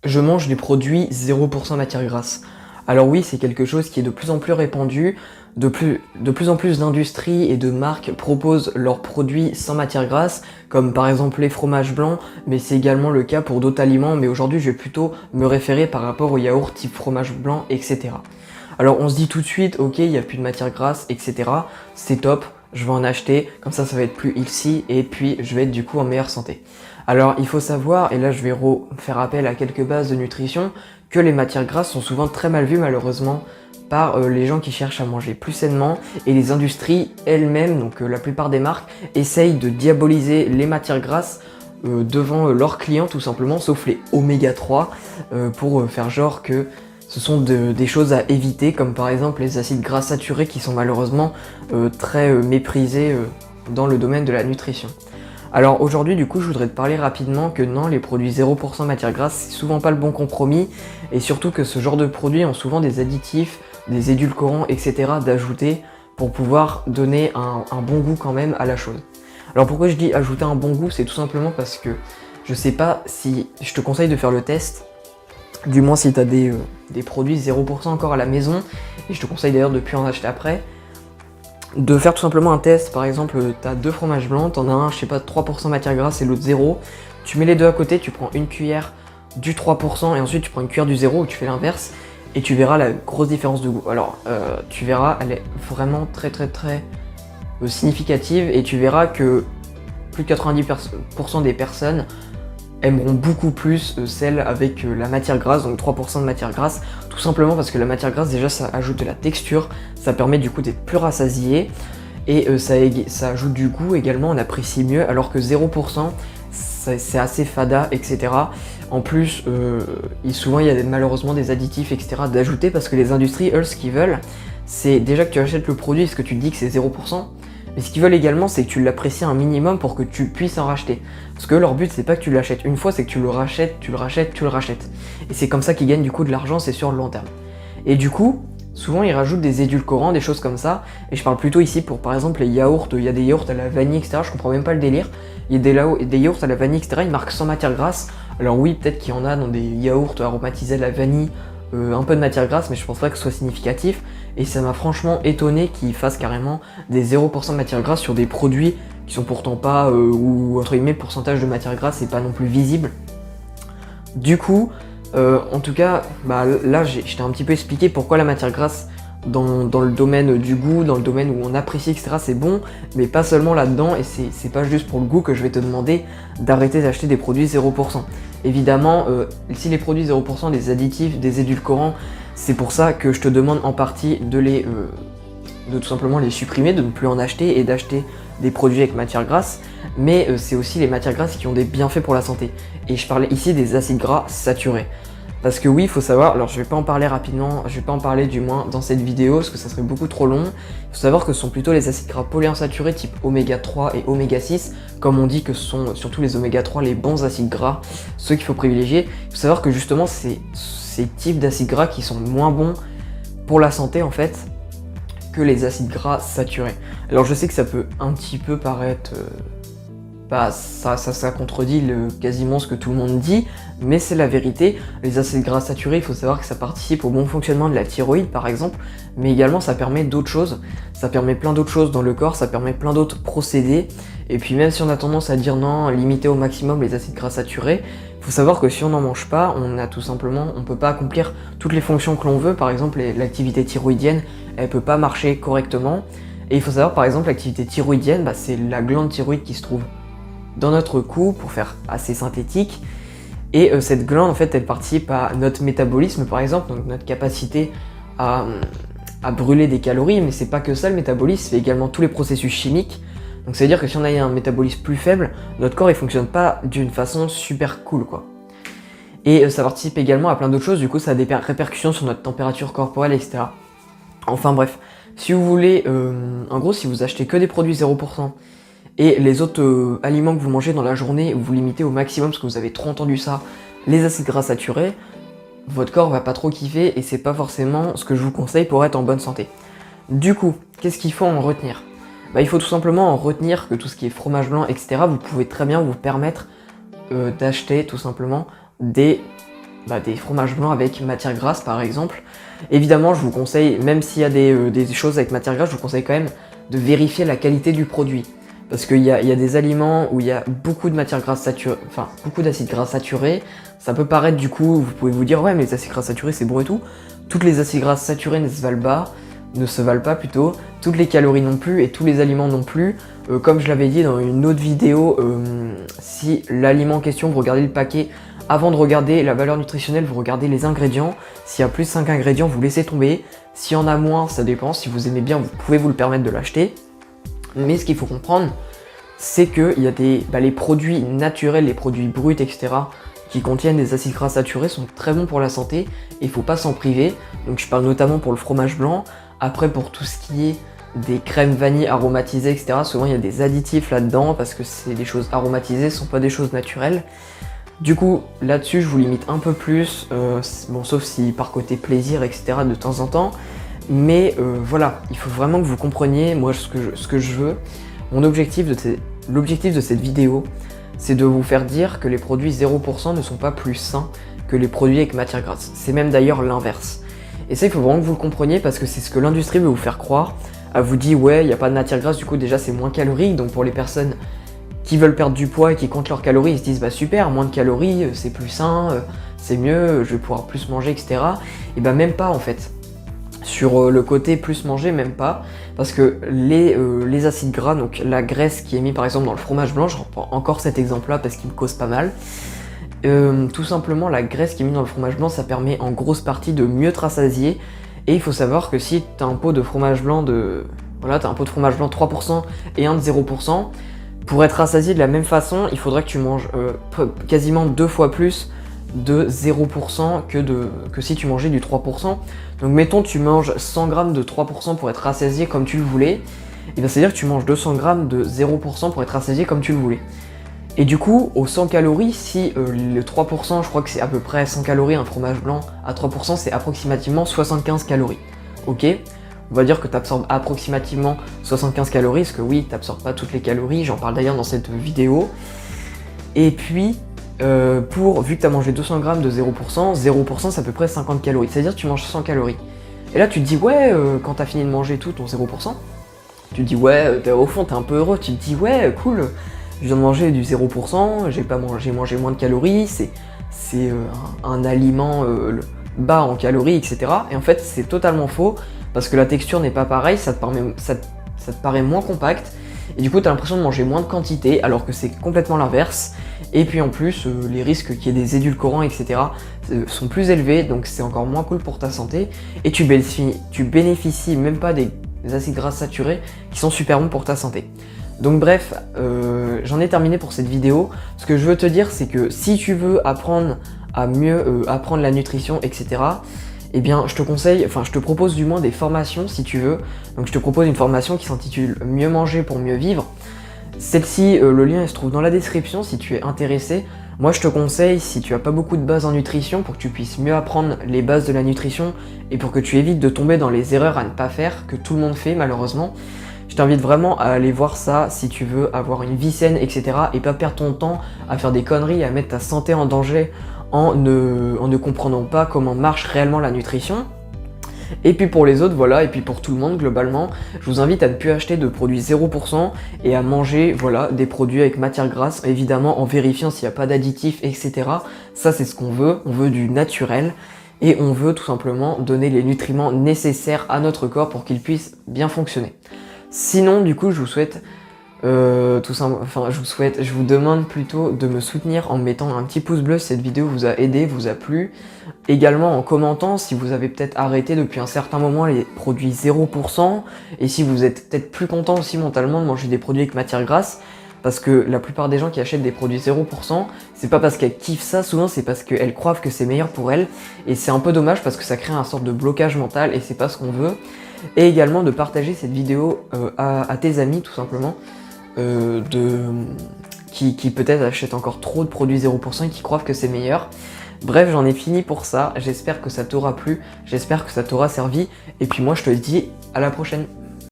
Je mange des produits 0% matière grasse. Alors oui, c'est quelque chose qui est de plus en plus répandu, de plus en plus d'industries et de marques proposent leurs produits sans matière grasse, comme par exemple les fromages blancs, mais c'est également le cas pour d'autres aliments, mais aujourd'hui je vais plutôt me référer par rapport aux yaourts type fromage blanc, etc. Alors on se dit tout de suite, ok, il n'y a plus de matière grasse, etc. C'est top, je vais en acheter, comme ça va être plus healthy, et puis je vais être du coup en meilleure santé. Alors il faut savoir, et là je vais faire appel à quelques bases de nutrition, que les matières grasses sont souvent très mal vues malheureusement par les gens qui cherchent à manger plus sainement, et les industries elles-mêmes, donc la plupart des marques, essayent de diaboliser les matières grasses devant leurs clients tout simplement, sauf les oméga 3, pour faire genre que ce sont des choses à éviter, comme par exemple les acides gras saturés qui sont malheureusement très méprisés dans le domaine de la nutrition. Alors aujourd'hui du coup je voudrais te parler rapidement que non, les produits 0% matière grasse c'est souvent pas le bon compromis, et surtout que ce genre de produits ont souvent des additifs, des édulcorants, etc. d'ajouter pour pouvoir donner un bon goût quand même à la chose. Alors pourquoi je dis ajouter un bon goût, c'est tout simplement parce que je sais pas si je te conseille de faire le test, du moins si tu as des produits 0% encore à la maison, et je te conseille d'ailleurs de plus en acheter après, de faire tout simplement un test. Par exemple, tu as deux fromages blancs, tu en as un, je sais pas, 3% matière grasse et l'autre 0. Tu mets les deux à côté, tu prends une cuillère du 3% et ensuite tu prends une cuillère du 0 ou tu fais l'inverse et tu verras la grosse différence de goût. Alors, tu verras, elle est vraiment très significative, et tu verras que plus de 90% des personnes aimeront beaucoup plus celle avec la matière grasse, donc 3% de matière grasse, tout simplement parce que la matière grasse déjà ça ajoute de la texture, ça permet du coup d'être plus rassasié, et ça ajoute du goût également, on apprécie mieux, alors que 0% c'est assez fada, etc. En plus, souvent il y a malheureusement des additifs, etc. d'ajouter, parce que les industries, eux, ce qu'ils veulent, c'est déjà que tu achètes le produit, est-ce que tu te dis que c'est 0%, mais ce qu'ils veulent également, c'est que tu l'apprécies un minimum pour que tu puisses en racheter. Parce que leur but, c'est pas que tu l'achètes une fois, c'est que tu le rachètes, tu le rachètes, tu le rachètes. Et c'est comme ça qu'ils gagnent du coup de l'argent, c'est sur le long terme. Et du coup, souvent ils rajoutent des édulcorants, des choses comme ça. Et je parle plutôt ici pour par exemple les yaourts, il y a des yaourts à la vanille, etc. Je comprends même pas le délire. Il y a des yaourts à la vanille, etc. Ils marquent sans matière grasse. Alors oui, peut-être qu'il y en a dans des yaourts aromatisés à la vanille, un peu de matière grasse, mais je pense pas que ce soit significatif. Et ça m'a franchement étonné qu'ils fassent carrément des 0% de matière grasse sur des produits qui sont pourtant pas, ou entre guillemets, le pourcentage de matière grasse n'est pas non plus visible. Du coup, en tout cas, là je t'ai un petit peu expliqué pourquoi la matière grasse dans le domaine du goût, dans le domaine où on apprécie, etc. c'est bon, mais pas seulement là-dedans, et c'est pas juste pour le goût que je vais te demander d'arrêter d'acheter des produits 0%. Évidemment, si les produits 0%, des additifs, des édulcorants, c'est pour ça que je te demande en partie de tout simplement les supprimer, de ne plus en acheter et d'acheter des produits avec matière grasse, mais c'est aussi les matières grasses qui ont des bienfaits pour la santé. Et je parlais ici des acides gras saturés. Parce que oui, il faut savoir, alors je vais pas en parler rapidement, je vais pas en parler du moins dans cette vidéo, parce que ça serait beaucoup trop long. Il faut savoir que ce sont plutôt les acides gras polyinsaturés type oméga 3 et oméga 6, comme on dit que ce sont surtout les oméga 3 les bons acides gras, ceux qu'il faut privilégier. Il faut savoir que justement c'est ces types d'acides gras qui sont moins bons pour la santé en fait que les acides gras saturés. Alors je sais que ça peut un petit peu paraître... ça contredit quasiment ce que tout le monde dit, mais c'est la vérité. Les acides gras saturés, il faut savoir que ça participe au bon fonctionnement de la thyroïde par exemple, mais également ça permet d'autres choses, ça permet plein d'autres choses dans le corps, ça permet plein d'autres procédés, et puis même si on a tendance à dire non, limiter au maximum les acides gras saturés, il faut savoir que si on n'en mange pas, on peut pas accomplir toutes les fonctions que l'on veut. Par exemple l'activité thyroïdienne, elle peut pas marcher correctement, et il faut savoir par exemple l'activité thyroïdienne, c'est la glande thyroïde qui se trouve dans notre cou, pour faire assez synthétique, et cette glande en fait elle participe à notre métabolisme par exemple, donc notre capacité à brûler des calories, mais c'est pas que ça le métabolisme, c'est également tous les processus chimiques. Donc ça veut dire que si on a un métabolisme plus faible, notre corps il fonctionne pas d'une façen super cool quoi. Et ça participe également à plein d'autres choses, du coup ça a des répercussions sur notre température corporelle, etc. Enfin bref, si vous voulez, en gros si vous achetez que des produits 0%, et les autres aliments que vous mangez dans la journée, vous limitez au maximum, parce que vous avez trop entendu ça, les acides gras saturés, votre corps va pas trop kiffer, et c'est pas forcément ce que je vous conseille pour être en bonne santé. Du coup, qu'est-ce qu'il faut en retenir ? Il faut tout simplement en retenir que tout ce qui est fromage blanc, etc., vous pouvez très bien vous permettre d'acheter tout simplement des des fromages blancs avec matière grasse par exemple. Évidemment, je vous conseille, même s'il y a des choses avec matière grasse, je vous conseille quand même de vérifier la qualité du produit. Parce qu'il y a des aliments où il y a beaucoup de matière grasse saturée, enfin beaucoup d'acides gras saturés. Ça peut paraître du coup, vous pouvez vous dire ouais mais les acides gras saturés c'est bon et tout. Toutes les acides gras saturés ne se valent pas plutôt. Toutes les calories non plus et tous les aliments non plus. Comme je l'avais dit dans une autre vidéo, si l'aliment en question, vous regardez le paquet, avant de regarder la valeur nutritionnelle, vous regardez les ingrédients. S'il y a plus de 5 ingrédients, vous laissez tomber. S'il y en a moins, ça dépend. Si vous aimez bien, vous pouvez vous le permettre de l'acheter. Mais ce qu'il faut comprendre, c'est qu'il y a les produits naturels, les produits bruts, etc., qui contiennent des acides gras saturés sont très bons pour la santé et il ne faut pas s'en priver. Donc je parle notamment pour le fromage blanc. Après, pour tout ce qui est des crèmes vanille aromatisées, etc., souvent il y a des additifs là-dedans parce que c'est des choses aromatisées, ce ne sont pas des choses naturelles. Du coup, là-dessus, je vous limite un peu plus, bon, sauf si par côté plaisir, etc., de temps en temps. Mais voilà, il faut vraiment que vous compreniez, moi, ce que je veux. L'objectif de cette vidéo, c'est de vous faire dire que les produits 0% ne sont pas plus sains que les produits avec matière grasse. C'est même d'ailleurs l'inverse. Et ça, il faut vraiment que vous le compreniez parce que c'est ce que l'industrie veut vous faire croire. Elle vous dit, ouais, il n'y a pas de matière grasse, du coup, déjà, c'est moins calorique. Donc, pour les personnes qui veulent perdre du poids et qui comptent leurs calories, ils se disent, bah super, moins de calories, c'est plus sain, c'est mieux, je vais pouvoir plus manger, etc. Et bah, même pas, en fait. Sur le côté plus manger, même pas, parce que les acides gras, donc la graisse qui est mise par exemple dans le fromage blanc, je reprends encore cet exemple-là parce qu'il me cause pas mal. Tout simplement, la graisse qui est mise dans le fromage blanc, ça permet en grosse partie de mieux te rassasier. Et il faut savoir que si tu as un pot de fromage blanc t'as un pot de fromage blanc 3% et un de 0%, pour être rassasié de la même façon, il faudrait que tu manges quasiment 2 fois plus de 0% que si tu mangeais du 3%. Donc mettons tu manges 100 g de 3% pour être rassasié comme tu le voulais, et bien c'est-à-dire que tu manges 200 g de 0% pour être rassasié comme tu le voulais. Et du coup, aux 100 calories, si le 3%, je crois que c'est à peu près 100 calories, un fromage blanc à 3%, c'est approximativement 75 calories. Ok ? On va dire que tu absorbes approximativement 75 calories, parce que oui, tu n'absorbes pas toutes les calories, j'en parle d'ailleurs dans cette vidéo. Et puis, vu que tu as mangé 200 g de 0%, c'est à peu près 50 calories. C'est-à-dire que tu manges 100 calories. Et là, tu te dis, ouais, quand tu as fini de manger tout ton 0%, tu te dis, ouais, au fond, tu es un peu heureux. Tu te dis, ouais, cool, je viens de manger du 0%, j'ai mangé moins de calories, c'est un aliment bas en calories, etc. Et en fait, c'est totalement faux, parce que la texture n'est pas pareille, ça te paraît moins compact. Et du coup, tu as l'impression de manger moins de quantité, alors que c'est complètement l'inverse. Et puis en plus, les risques qu'il y ait des édulcorants, etc. Sont plus élevés, donc c'est encore moins cool pour ta santé. Et tu bénéficies même pas des acides gras saturés qui sont super bons pour ta santé. Donc bref, j'en ai terminé pour cette vidéo. Ce que je veux te dire, c'est que si tu veux apprendre à mieux apprendre la nutrition, etc., eh bien, je te propose du moins des formations si tu veux. Donc je te propose une formation qui s'intitule Mieux manger pour mieux vivre. Celle-ci, le lien il se trouve dans la description si tu es intéressé. Moi je te conseille, si tu n'as pas beaucoup de bases en nutrition, pour que tu puisses mieux apprendre les bases de la nutrition et pour que tu évites de tomber dans les erreurs à ne pas faire, que tout le monde fait malheureusement, je t'invite vraiment à aller voir ça si tu veux avoir une vie saine, etc. et pas perdre ton temps à faire des conneries, à mettre ta santé en danger en ne comprenant pas comment marche réellement la nutrition. Et puis pour les autres, voilà, et puis pour tout le monde globalement, je vous invite à ne plus acheter de produits 0% et à manger, voilà, des produits avec matière grasse, évidemment en vérifiant s'il n'y a pas d'additifs, etc. Ça c'est ce qu'on veut du naturel, et on veut tout simplement donner les nutriments nécessaires à notre corps pour qu'il puisse bien fonctionner. Sinon, du coup, je vous demande plutôt de me soutenir en mettant un petit pouce bleu si cette vidéo vous a aidé, vous a plu. Également en commentant si vous avez peut-être arrêté depuis un certain moment les produits 0% et si vous êtes peut-être plus content aussi mentalement de manger des produits avec matière grasse. Parce que la plupart des gens qui achètent des produits 0%, c'est pas parce qu'elles kiffent ça, souvent c'est parce qu'elles croient que c'est meilleur pour elles. Et c'est un peu dommage parce que ça crée un sorte de blocage mental et c'est pas ce qu'on veut. Et également de partager cette vidéo à tes amis tout simplement, qui peut-être achètent encore trop de produits 0% et qui croient que c'est meilleur. Bref, j'en ai fini pour ça, j'espère que ça t'aura plu, j'espère que ça t'aura servi. Et puis moi je te dis à la prochaine.